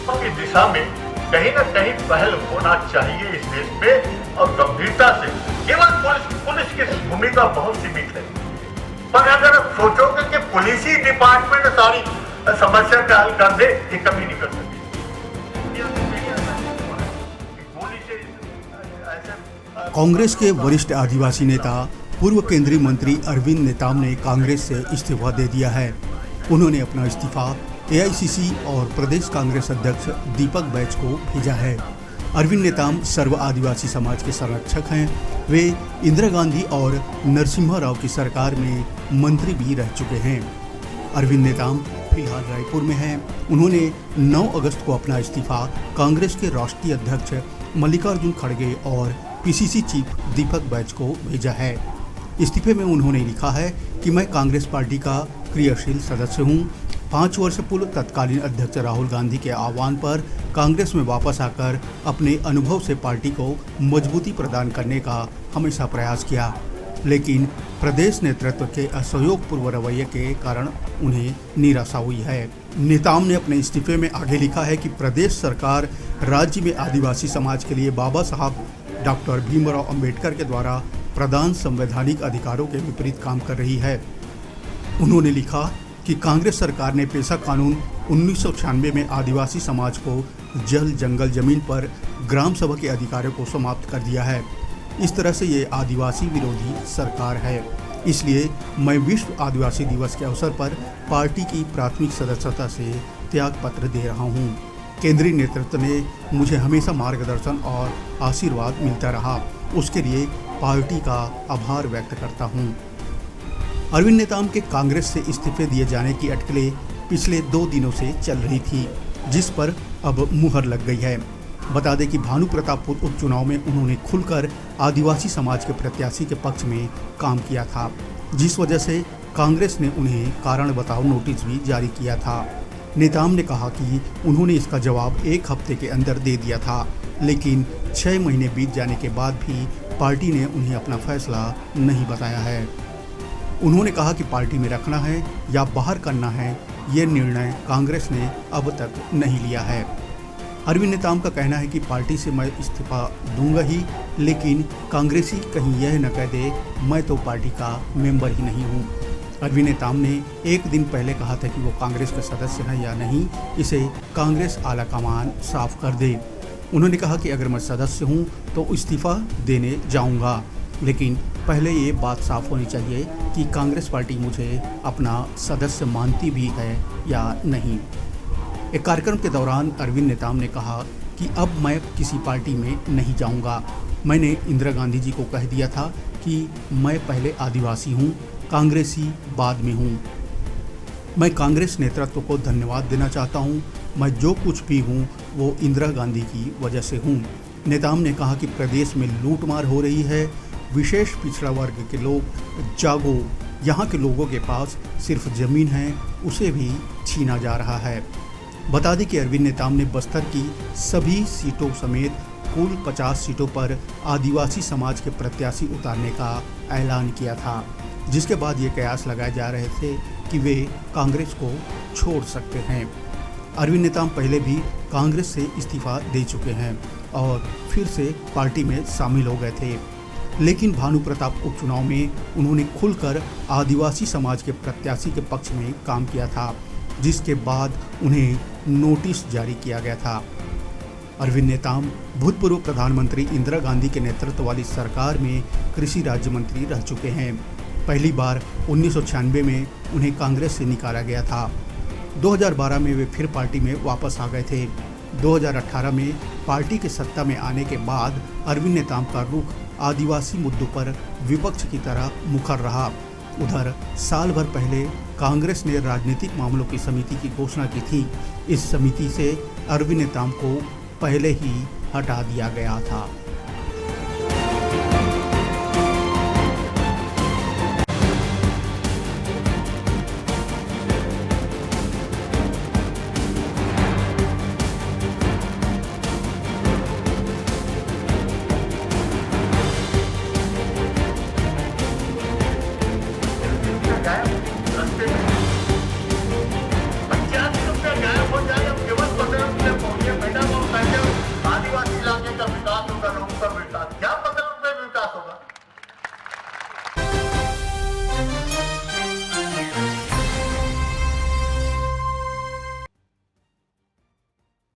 की दिशा में कहीं न कहीं पहल होना चाहिए इस देश में और गंभीरता से। केवल पुलिस की भूमिका बहुत सीमित है, पर अगर आप सोचोगे कि पुलिस ही डिपार्टमेंट सारी समस्या का हल कर दे, ये कभी नहीं कर सकती। कांग्रेस के वरिष्ठ आदिवासी नेता पूर्व केंद्रीय मंत्री अरविंद नेताम ने कांग्रेस से इस्तीफा दे दिया है। उन्होंने अपना इस्तीफा एआईसीसी और प्रदेश कांग्रेस अध्यक्ष दीपक बैज को भेजा है। अरविंद नेताम सर्व आदिवासी समाज के संरक्षक हैं। वे इंदिरा गांधी और नरसिम्हा राव की सरकार में मंत्री भी रह चुके हैं। अरविंद नेताम फिलहाल रायपुर में हैं। उन्होंने 9 अगस्त को अपना इस्तीफा कांग्रेस के राष्ट्रीय अध्यक्ष मल्लिकार्जुन खड़गे और पीसीसी चीफ दीपक बैज को भेजा है। इस्तीफे में उन्होंने लिखा है कि मैं कांग्रेस पार्टी का क्रियाशील सदस्य हूं। 5 वर्ष पूर्व तत्कालीन अध्यक्ष राहुल गांधी के आह्वान पर कांग्रेस में वापस आकर अपने अनुभव से पार्टी को मजबूती प्रदान करने का हमेशा प्रयास किया, लेकिन प्रदेश नेतृत्व के असहयोगपूर्ण रवैये के कारण उन्हें निराशा हुई है। नेताम ने अपने इस्तीफे में आगे लिखा है कि प्रदेश सरकार राज्य में आदिवासी समाज के लिए बाबा साहब डॉक्टर भीमराव अंबेडकर के द्वारा प्रदान संवैधानिक अधिकारों के विपरीत काम कर रही है। उन्होंने लिखा कि कांग्रेस सरकार ने पेशा कानून 1996 में आदिवासी समाज को जल जंगल जमीन पर ग्राम सभा के अधिकारों को समाप्त कर दिया है। इस तरह से ये आदिवासी विरोधी सरकार है। इसलिए मैं विश्व आदिवासी दिवस के अवसर पर पार्टी की प्राथमिक सदस्यता से त्याग पत्र दे रहा हूँ। केंद्रीय नेतृत्व ने मुझे हमेशा मार्गदर्शन और आशीर्वाद मिलता रहा, उसके लिए पार्टी का आभार व्यक्त करता हूँ। अरविंद नेताम के कांग्रेस से इस्तीफे दिए जाने की अटकलें पिछले 2 दिनों से चल रही थी, जिस पर अब मुहर लग गई है। बता दें कि भानु प्रतापपुर उपचुनाव में उन्होंने खुलकर आदिवासी समाज के प्रत्याशी के पक्ष में काम किया था, जिस वजह से कांग्रेस ने उन्हें कारण बताओ नोटिस भी जारी किया था। नेताम ने कहा कि उन्होंने इसका जवाब 1 हफ्ते के अंदर दे दिया था, लेकिन 6 महीने बीत जाने के बाद भी पार्टी ने उन्हें अपना फैसला नहीं बताया है। उन्होंने कहा कि पार्टी में रखना है या बाहर करना है, ये निर्णय कांग्रेस ने अब तक नहीं लिया है। अरविंद नेताम का कहना है कि पार्टी से मैं इस्तीफा दूंगा ही, लेकिन कांग्रेसी कहीं यह न कह दे मैं तो पार्टी का मेंबर ही नहीं हूँ। अरविंद नेताम ने 1 दिन पहले कहा था कि वो कांग्रेस के सदस्य हैं या नहीं, इसे कांग्रेस आलाकमान साफ कर दे। उन्होंने कहा कि अगर मैं सदस्य हूँ तो इस्तीफा देने जाऊँगा, लेकिन पहले ये बात साफ होनी चाहिए कि कांग्रेस पार्टी मुझे अपना सदस्य मानती भी है या नहीं। एक कार्यक्रम के दौरान अरविंद नेताम ने कहा कि अब मैं किसी पार्टी में नहीं जाऊंगा। मैंने इंदिरा गांधी जी को कह दिया था कि मैं पहले आदिवासी हूं, कांग्रेसी बाद में हूं। मैं कांग्रेस नेतृत्व को धन्यवाद देना चाहता हूं। मैं जो कुछ भी हूं वो इंदिरा गांधी की वजह से हूं। नेताम ने कहा कि प्रदेश में लूटमार हो रही है, विशेष पिछड़ा वर्ग के लोग जागो, यहाँ के लोगों के पास सिर्फ ज़मीन है, उसे भी छीना जा रहा है। बता दें कि अरविंद नेताम ने बस्तर की सभी सीटों समेत कुल 50 सीटों पर आदिवासी समाज के प्रत्याशी उतारने का ऐलान किया था, जिसके बाद ये कयास लगाए जा रहे थे कि वे कांग्रेस को छोड़ सकते हैं। अरविंद नेताम पहले भी कांग्रेस से इस्तीफा दे चुके हैं और फिर से पार्टी में शामिल हो गए थे, लेकिन भानु प्रताप उपचुनाव में उन्होंने खुलकर आदिवासी समाज के प्रत्याशी के पक्ष में काम किया था, जिसके बाद उन्हें नोटिस जारी किया गया था। अरविंद नेताम भूतपूर्व प्रधानमंत्री इंदिरा गांधी के नेतृत्व वाली सरकार में कृषि राज्य मंत्री रह चुके हैं। पहली बार 1996 में उन्हें कांग्रेस से निकाला गया था। 2012 में वे फिर पार्टी में वापस आ गए थे। 2018 में पार्टी के सत्ता में आने के बाद अरविंद नेताम का रुख आदिवासी मुद्दों पर विपक्ष की तरह मुखर रहा। उधर साल भर पहले कांग्रेस ने राजनीतिक मामलों की समिति की घोषणा की थी। इस समिति से अरविंद नेताम को पहले ही हटा दिया गया था।